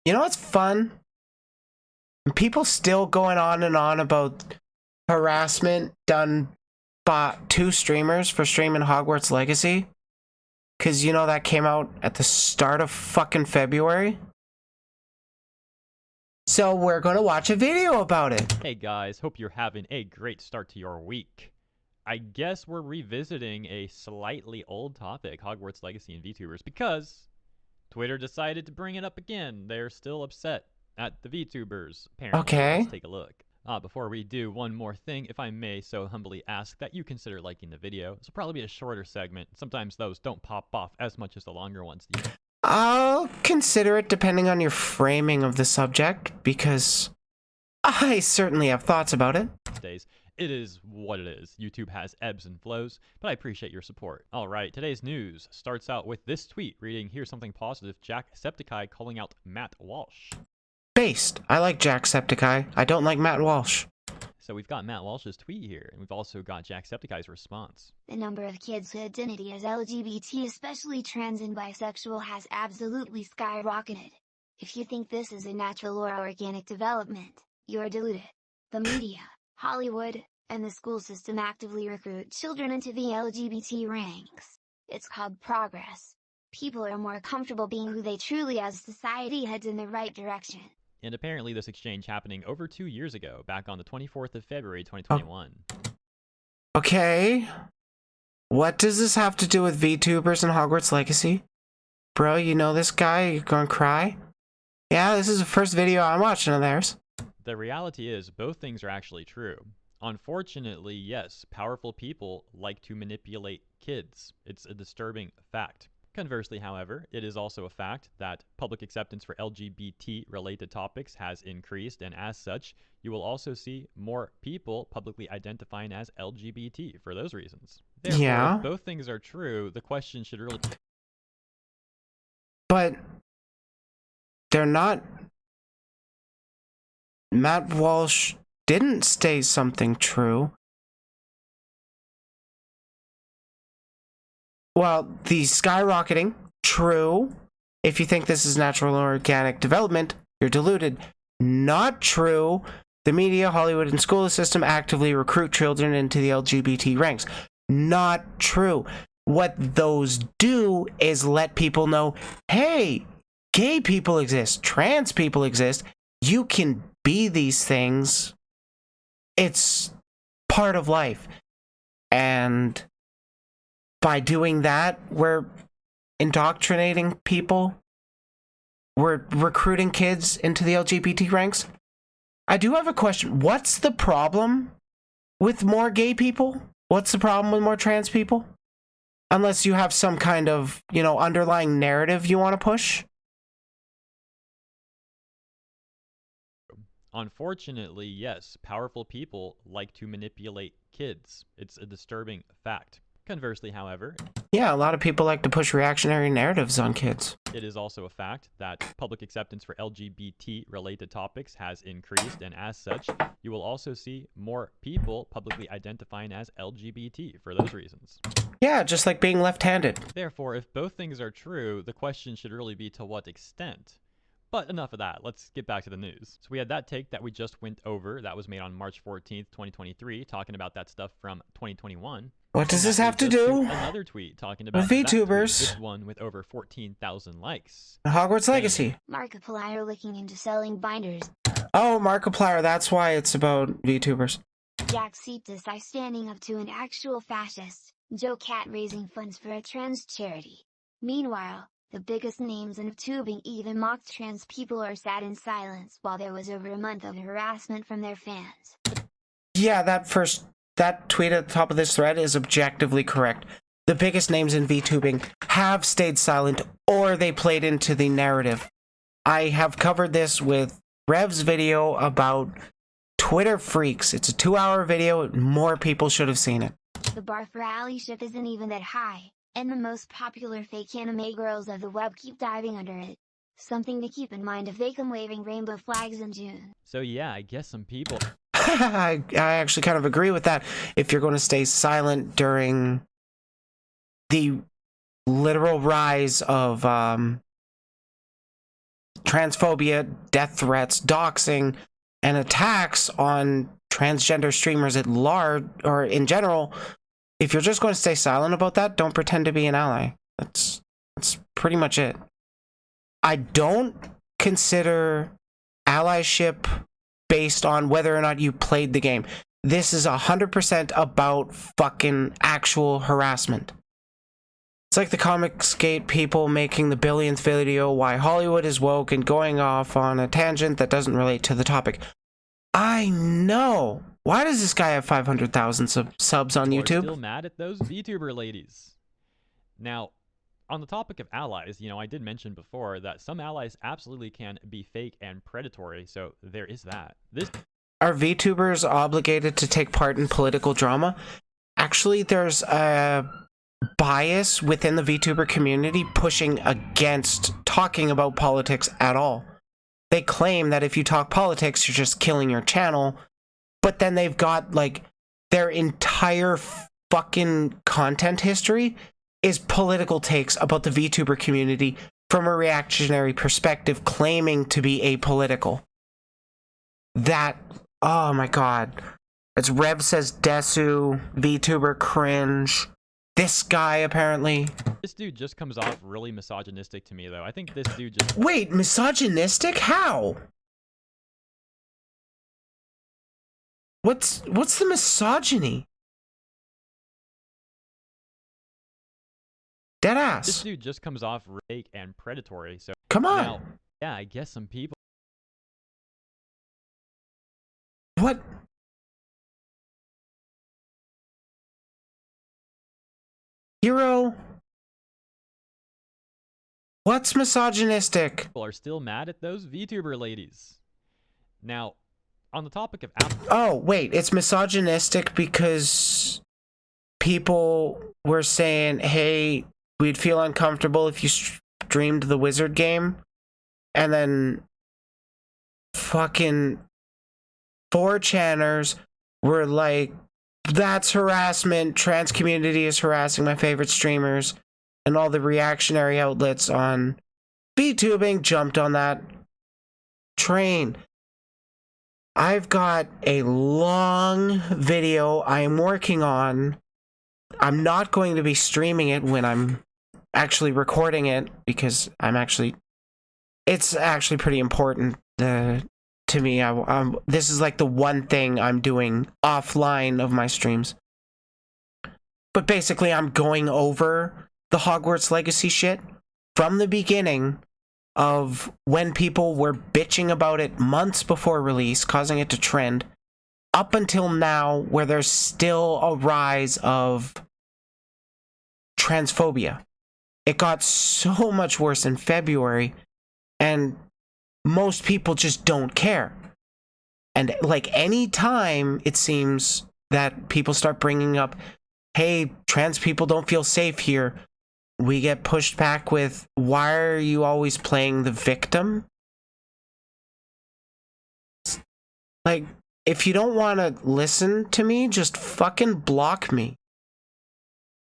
You know what's fun? People still going on and on about harassment done by 2 streamers for streaming Hogwarts Legacy. Because you know that came out at the start of fucking February. So we're going to watch a video about it. Hey guys, hope you're having a great start to your week. I guess we're revisiting a slightly old topic, Hogwarts Legacy and VTubers, because Twitter decided to bring it up again. They're still upset at the VTubers, apparently. Okay. Let's take a look. Before we do, one more thing, if I may so humbly ask that you consider liking the video. This will probably be a shorter segment. Sometimes those don't pop off as much as the longer ones do. I'll consider it depending on your framing of the subject, because I certainly have thouts about it. Days. It is what it is. YouTube has ebbs and flows, but I appreciate your support. Alright, today's news starts out with this tweet reading, "Here's something positive, Jacksepticeye calling out Matt Walsh." Based. I like Jacksepticeye. I don't like Matt Walsh. So we've got Matt Walsh's tweet here, and we've also got Jacksepticeye's response. The number of kids whose identity as LGBT, especially trans and bisexual, has absolutely skyrocketed. If you think this is a natural or organic development, you're deluded. The media, Hollywood, and the school system actively recruit children into the LGBT ranks. It's called progress. People are more comfortable being who they truly are as society heads in the right direction. And apparently this exchange happening over 2 years ago, back on the 24th of February, 2021. Okay. What does this have to do with VTubers and Hogwarts Legacy? Bro, you know this guy? You're gonna cry? Yeah, this is the first video I'm watching of theirs. The reality is, both things are actually true. Unfortunately, yes, powerful people like to manipulate kids. It's a disturbing fact. Conversely, however, it is also a fact that public acceptance for LGBT-related topics has increased, and as such, you will also see more people publicly identifying as LGBT for those reasons. Therefore, Yeah. if both things are true, the question should really... But they're not... Matt Walsh didn't say something true. Well, the skyrocketing, true. If you think this is natural or organic development, you're deluded. Not true. The media, Hollywood, and school system actively recruit children into the LGBT ranks. Not true. What those do is let people know, hey, gay people exist, trans people exist. You can be these things. It's part of life. And by doing that, we're indoctrinating people. We're recruiting kids into the LGBT ranks. I do have a question. What's the problem with more gay people? What's the problem with more trans people? Unless you have some kind of, underlying narrative you want to push. Unfortunately, yes, powerful people like to manipulate kids. It's a disturbing fact. Conversely, however, yeah, a lot of people like to push reactionary narratives on kids. It is also a fact that public acceptance for LGBT-related topics has increased, and as such, you will also see more people publicly identifying as LGBT for those reasons. Yeah, just like being left-handed. Therefore, if both things are true, the question should really be to what extent. But enough of that, let's get back to the news. So we had that take that we just went over, that was made on March 14th, 2023, talking about that stuff from 2021. What does this have to do? Another tweet talking about VTubers. This one with over 14,000 likes. Hogwarts Legacy. Markiplier looking into selling binders. Oh, Markiplier, that's why it's about VTubers. Jacksepticeye standing up to an actual fascist. Joe Cat raising funds for a trans charity. Meanwhile, the biggest names in tubing even mocked trans people or sat in silence while there was over a month of harassment from their fans. Yeah, that tweet at the top of this thread is objectively correct. The biggest names in VTubing have stayed silent, or they played into the narrative. I have covered this with Rev's video about Twitter freaks. It's a 2-hour video. More people should have seen it. The bar for allyship isn't even that high, and the most popular fake anime girls of the web keep diving under it. Something to keep in mind if they come waving rainbow flags in June. So yeah, I guess some people... I actually kind of agree with that. If you're going to stay silent during the literal rise of transphobia, death threats, doxing, and attacks on transgender streamers at large, or in general, if you're just going to stay silent about that, don't pretend to be an ally. That's pretty much it. I don't consider allyship based on whether or not you played the game. This is 100% about fucking actual harassment. It's like the Comicsgate people making the billionth video why Hollywood is woke and going off on a tangent that doesn't relate to the topic. I know. Why does this guy have 500,000 subs on People YouTube? are still mad at those VTuber ladies. Now, on the topic of allies, I did mention before that some allies absolutely can be fake and predatory, so there is that. Are VTubers obligated to take part in political drama? Actually, there's a bias within the VTuber community pushing against talking about politics at all. They claim that if you talk politics, you're just killing your channel, but then they've got, like, their entire fucking content history is political takes about the VTuber community from a reactionary perspective, claiming to be apolitical. That, oh my god. It's Rev says Desu, VTuber cringe. This guy, apparently. This dude just comes off really misogynistic to me, though. I think this dude just... Wait, misogynistic? How? What's the misogyny? This Deadass. dude just comes off fake and predatory, so... Come on. Now, yeah, I guess some people... What? Hero? What's misogynistic? People are still mad at those VTuber ladies. Now, on the topic of... Oh, wait, it's misogynistic because people were saying, hey, we'd feel uncomfortable if you streamed the Wizard game, and then fucking 4chaners were like, that's harassment, trans community is harassing my favorite streamers, and all the reactionary outlets on VTubing jumped on that train. I've got a long video I am working on. I'm not going to be streaming it when I'm actually recording it, because it's actually pretty important to me. This is like the one thing I'm doing offline of my streams. But basically, I'm going over the Hogwarts Legacy shit from the beginning of when people were bitching about it months before release, causing it to trend, up until now, where there's still a rise of transphobia. It got so much worse in February, and most people just don't care. And like any time it seems that people start bringing up, hey, trans people don't feel safe here, we get pushed back with, why are you always playing the victim? Like, if you don't want to listen to me, just fucking block me.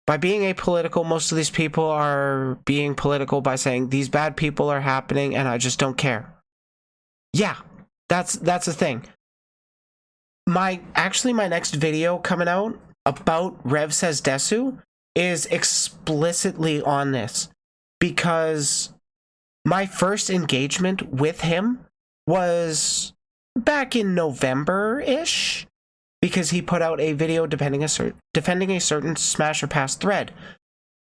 By being apolitical, most of these people are being political by saying these bad people are happening and I just don't care. Yeah, that's the thing. My next video coming out about Rev Says Desu is explicitly on this, because my first engagement with him was back in November-ish, because he put out a video defending a certain Smash or Pass thread.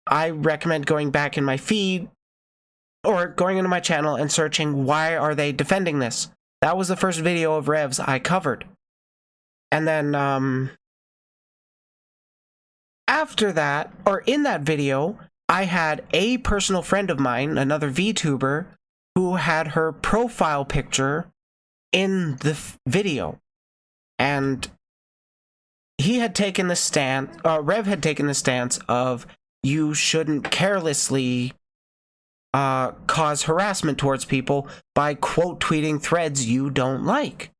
I recommend going back in my feed or going into my channel and searching, why are they defending this? That was the first video of Rev's I covered. And then, after that, or in that video, I had a personal friend of mine, another VTuber, who had her profile picture in the video. And he had taken the stance, Rev had taken the stance of, you shouldn't carelessly cause harassment towards people by quote tweeting threads you don't like.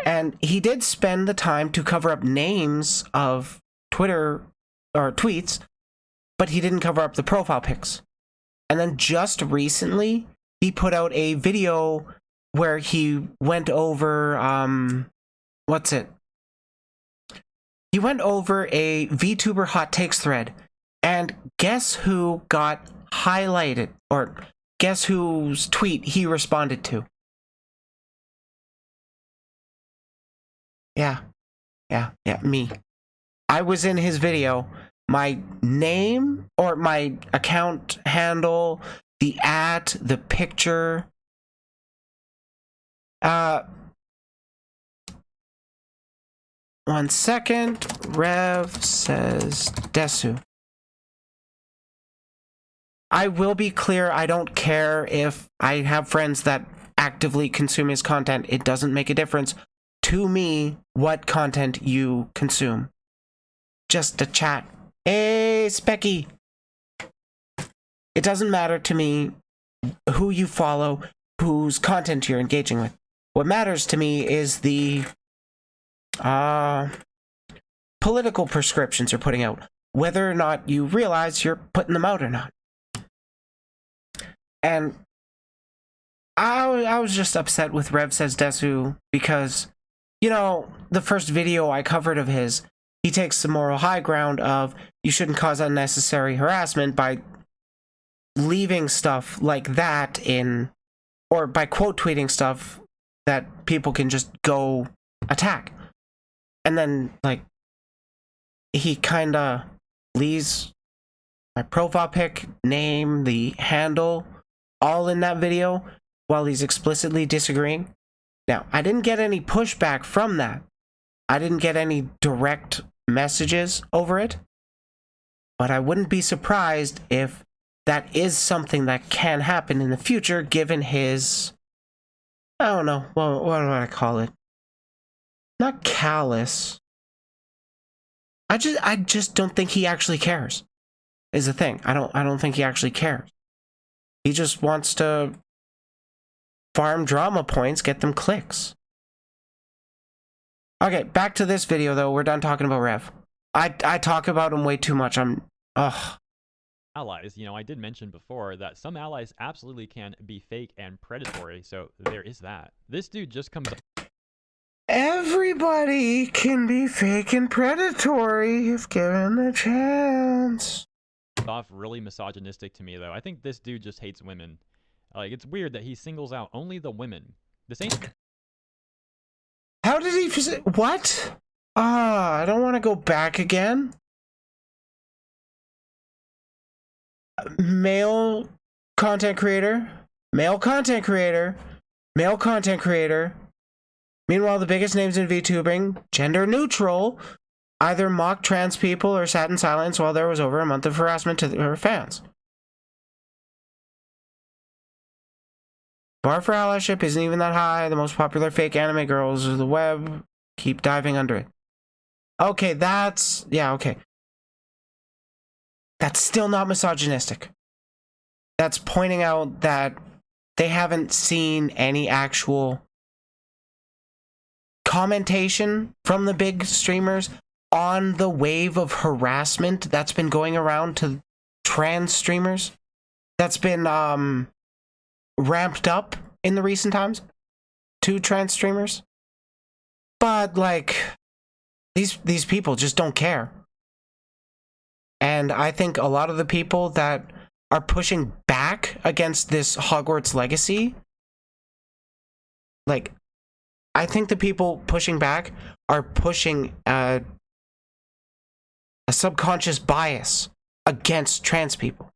And he did spend the time to cover up names of Twitter or tweets, but he didn't cover up the profile pics. And then just recently, he put out a video where he went over, he went over a VTuber hot takes thread, and guess who got highlighted, or guess whose tweet he responded to? Yeah, me. I was in his video. My name, or my account handle, the the picture. One second. Rev says Desu. I will be clear, I don't care if I have friends that actively consume his content. It doesn't make a difference to me what content you consume. Just a chat. Hey, Specky! It doesn't matter to me who you follow, whose content you're engaging with. What matters to me is the political prescriptions you're putting out. Whether or not you realize you're putting them out or not. And I was just upset with Rev Says Desu because, you know, the first video I covered of his, he takes the moral high ground of you shouldn't cause unnecessary harassment by leaving stuff like that in, or by quote tweeting stuff that people can just go attack. And then, like, he kinda leaves my profile pic, name, the handle, all in that video while he's explicitly disagreeing. Now, I didn't get any pushback from that. I didn't get any direct messages over it. But I wouldn't be surprised if that is something that can happen in the future given his, I don't know, what do I call it? Not callous. I just don't think he actually cares. Is the thing. I don't think he actually cares. He just wants to farm drama points, get them clicks. Okay, back to this video though. We're done talking about Rev. I talk about him way too much. Allies, you know, I did mention before that some allies absolutely can be fake and predatory, so there is that. This dude just comes Everybody can be fake and predatory if given the chance. off really misogynistic to me, though. I think this dude just hates women. Like, it's weird that he singles out only the women. This ain't... How did he... What? I don't want to go back again. Male content creator. Male content creator. Male content creator. Meanwhile, the biggest names in VTubing, gender neutral, either mocked trans people or sat in silence while there was over a month of harassment to her fans. Bar for allyship isn't even that high. The most popular fake anime girls of the web. Keep diving under it. Okay, that's... Yeah, okay. That's still not misogynistic. That's pointing out that they haven't seen any actual commentation from the big streamers on the wave of harassment that's been going around to trans streamers. That's been ramped up in the recent times to trans streamers. But like these people just don't care. And I think a lot of the people that are pushing back against this Hogwarts legacy, like, I think the people pushing back are pushing a subconscious bias against trans people.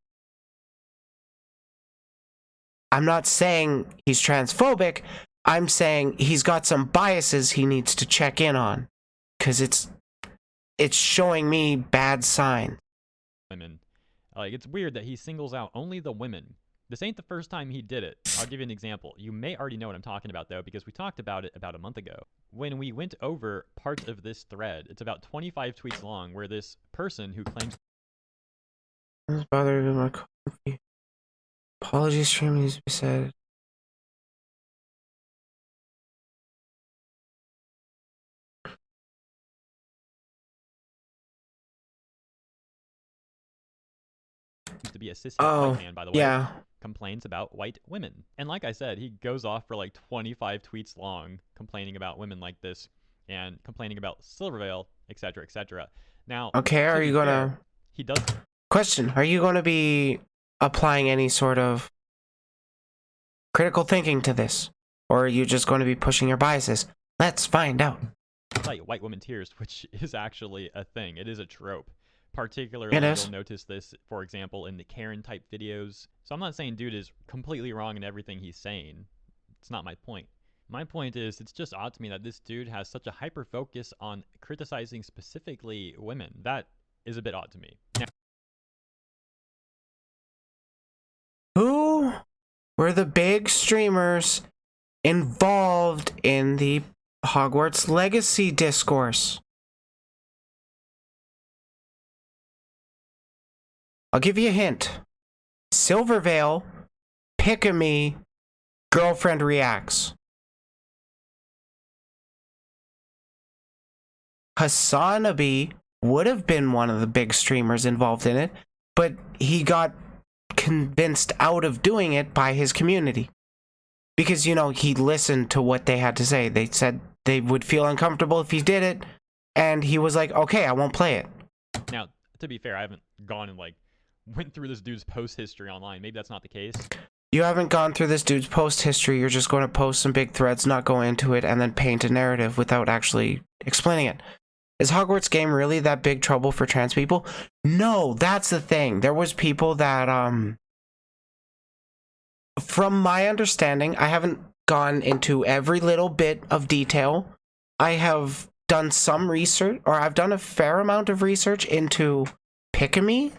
I'm not saying he's transphobic. I'm saying he's got some biases he needs to check in on, because it's showing me bad signs. women. Like, it's weird that he singles out only the women. This ain't the first time he did it. I'll give you an example. You may already know what I'm talking about, though, because we talked about it about a month ago. When we went over parts of this thread, it's about 25 tweets long, where this person who claims... I'm bothered with my coffee. Apology stream needs to be said. to be a cis white man, by the way. Yeah. complains about white women. And like I said, he goes off for like 25 tweets long complaining about women like this and complaining about Silvervale, etc., etc. Now, Okay, to are be you fair, gonna... he does. Question, are you gonna be applying any sort of critical thinking to this? Or are you just going to be pushing your biases? Let's find out. Cite white woman tears, which is actually a thing. It is a trope. It Particularly, is. you'll notice this, for example, in the Karen type videos. So I'm not saying dude is completely wrong in everything he's saying. It's not my point. My point is, it's just odd to me that this dude has such a hyper focus on criticizing specifically women. That is a bit odd to me. Now, Who were the big streamers involved in the Hogwarts Legacy discourse? I'll give you a hint. Silvervale, Pick-a-Me, Girlfriend Reacts. Hasanabe would have been one of the big streamers involved in it, but he got convinced out of doing it by his community. Because, you know, he listened to what they had to say. They said they would feel uncomfortable if he did it, and he was like, okay, I won't play it. now, to be fair, I haven't gone and like went through this dude's post history online. Maybe that's not the case. You haven't gone through this dude's post history, you're just going to post some big threads, not go into it, and then paint a narrative without actually explaining it. Is Hogwarts game really that big trouble for trans people? No, that's the thing. There was people that, from my understanding, I haven't gone into every little bit of detail. I have done some research, or I've done a fair amount of research into Pick-a-Me,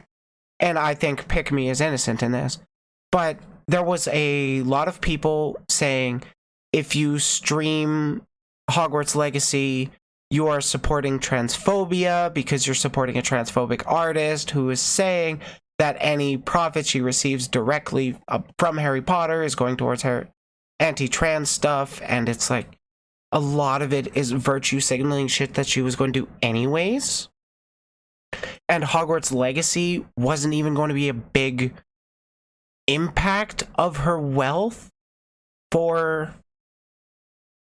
and I think Pick-a-Me is innocent in this. But there was a lot of people saying, if you stream Hogwarts Legacy, you are supporting transphobia because you're supporting a transphobic artist who is saying that any profit she receives directly from Harry Potter is going towards her anti-trans stuff, and it's like a lot of it is virtue signaling shit that she was going to do anyways. And Hogwarts Legacy wasn't even going to be a big impact of her wealth for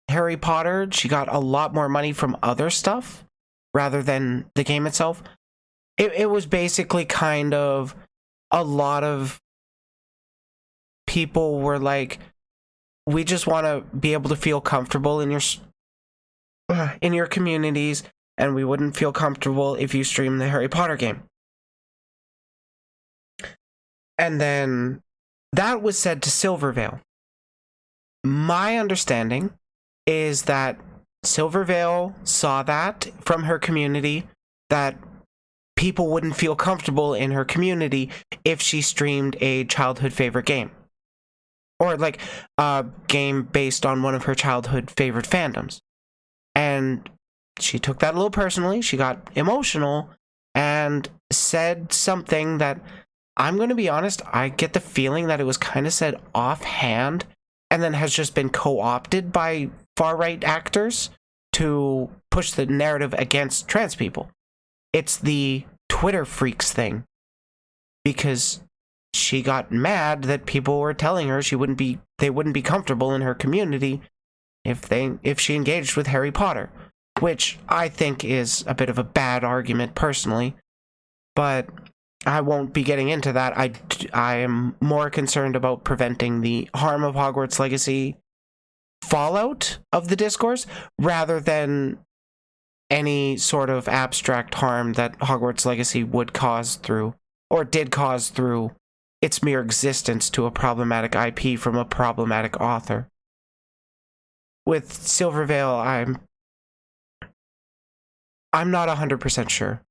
Harry Potter. She got a lot more money from other stuff rather than the game itself. It was basically kind of a lot of people were like, we just want to be able to feel comfortable in your communities, and we wouldn't feel comfortable if you stream the Harry Potter game. And then that was said to Silvervale. My understanding is that Silvervale saw that from her community, that people wouldn't feel comfortable in her community if she streamed a childhood favorite game. Or like a game based on one of her childhood favorite fandoms. And she took that a little personally, she got emotional, and said something that, I'm going to be honest, I get the feeling that it was kind of said offhand, and then has just been co-opted by far-right actors to push the narrative against trans people. It's the Twitter freaks thing. Because she got mad that people were telling her they wouldn't be comfortable in her community if she engaged with Harry Potter. Which I think is a bit of a bad argument personally. But I won't be getting into that. I am more concerned about preventing the harm of Hogwarts Legacy fallout of the discourse rather than any sort of abstract harm that Hogwarts Legacy would cause through, or did cause through, its mere existence to a problematic IP from a problematic author. With Silvervale, I'm not 100% sure.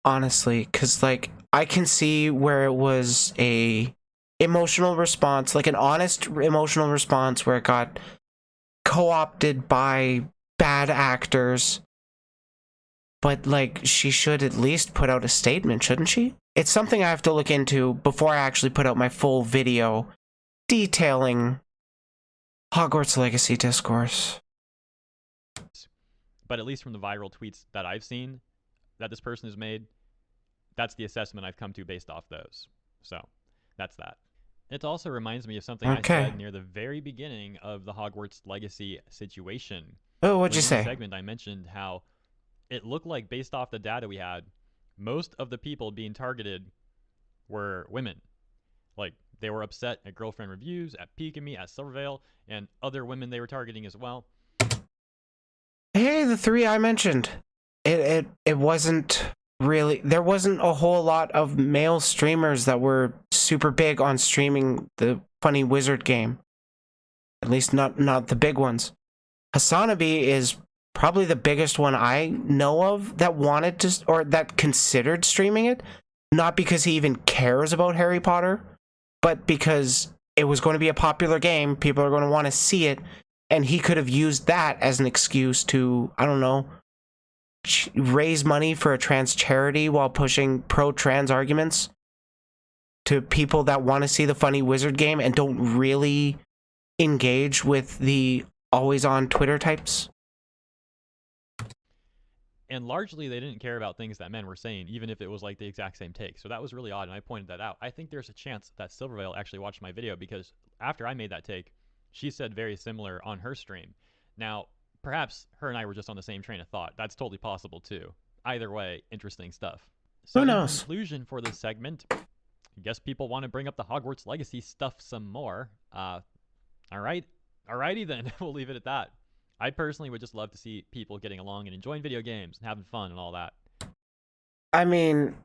Honestly, because, like, I can see where it was a emotional response, like an honest emotional response where it got co-opted by bad actors. But, like, she should at least put out a statement, shouldn't she? It's something I have to look into before I actually put out my full video detailing Hogwarts Legacy discourse. But at least from the viral tweets that I've seen that this person has made, that's the assessment I've come to based off those. So That's that. It also reminds me of something I Okay. said near the very beginning of the Hogwarts Legacy situation. Oh, what'd When you in the say? segment I mentioned how it looked like, based off the data we had, most of the people being targeted were women. Like, they were upset at Girlfriend Reviews, at Peek Me, at Silvervale, and other women they were targeting as well. Hey, the three I mentioned. It wasn't really, there wasn't a whole lot of male streamers that were super big on streaming the funny wizard game. At least not the big ones. Hasanabi is probably the biggest one I know of that wanted to, or that considered streaming it, not because he even cares about Harry Potter, but because it was going to be a popular game, people are going to want to see it, and he could have used that as an excuse to, I don't know, raise money for a trans charity while pushing pro-trans arguments to people that want to see the funny wizard game and don't really engage with the always on Twitter types. And largely, they didn't care about things that men were saying, even if it was like the exact same take. So that was really odd, and I pointed that out. I think there's a chance that Silvervale actually watched my video, because after I made that take, she said very similar on her stream. Now, perhaps her and I were just on the same train of thought. That's totally possible too. Either way, interesting stuff. So Who in knows? conclusion for this segment, I guess people want to bring up the Hogwarts Legacy stuff some more. Alrighty then, we'll leave it at that. I personally would just love to see people getting along and enjoying video games and having fun and all that. I mean,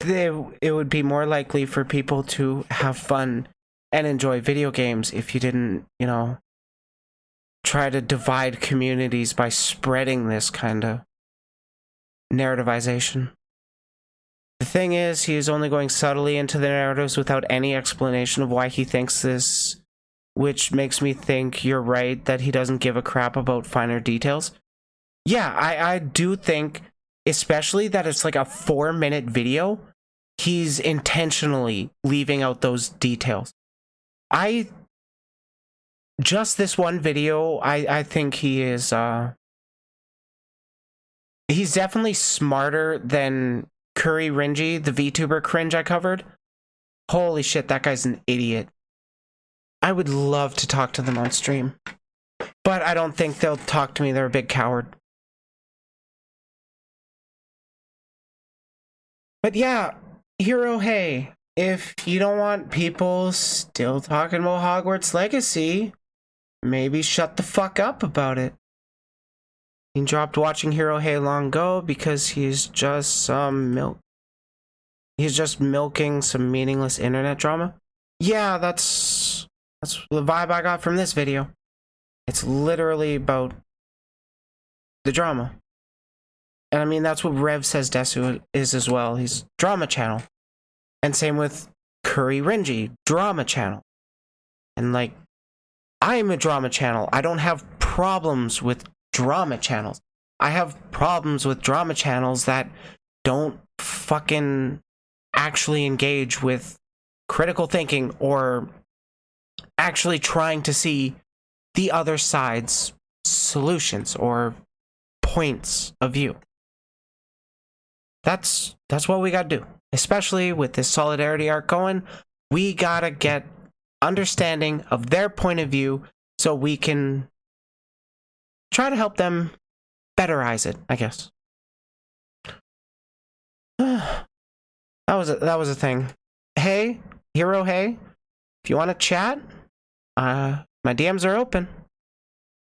it would be more likely for people to have fun and enjoy video games if you didn't, try to divide communities by spreading this kind of narrativization. The thing is, he is only going subtly into the narratives without any explanation of why he thinks this, which makes me think you're right that he doesn't give a crap about finer details. Yeah, I do think, especially that it's like a 4-minute video, he's intentionally leaving out those details. Just this one video, I think he is, he's definitely smarter than Curry Ringy, the VTuber cringe I covered. Holy shit, that guy's an idiot. I would love to talk to them on stream, but I don't think they'll talk to me. They're a big coward. But yeah, Hero, hey, if you don't want people still talking about Hogwarts Legacy, maybe shut the fuck up about it. He dropped watching Hero Hey long ago because he's just he's just milking some meaningless internet drama. Yeah, that's the vibe I got from this video. It's literally about the drama. And I mean, that's what Rev Says Desu is as well. He's drama channel. And same with Curry Ringy, drama channel. And like, I'm a drama channel. I don't have problems with drama channels. I have problems with drama channels that don't fucking actually engage with critical thinking or actually trying to see the other side's solutions or points of view. That's what we gotta do. Especially with this solidarity arc going, we gotta get understanding of their point of view so we can try to help them betterize it, I guess. That was a thing. Hey, Hero, hey, if you want to chat, my DMs are open.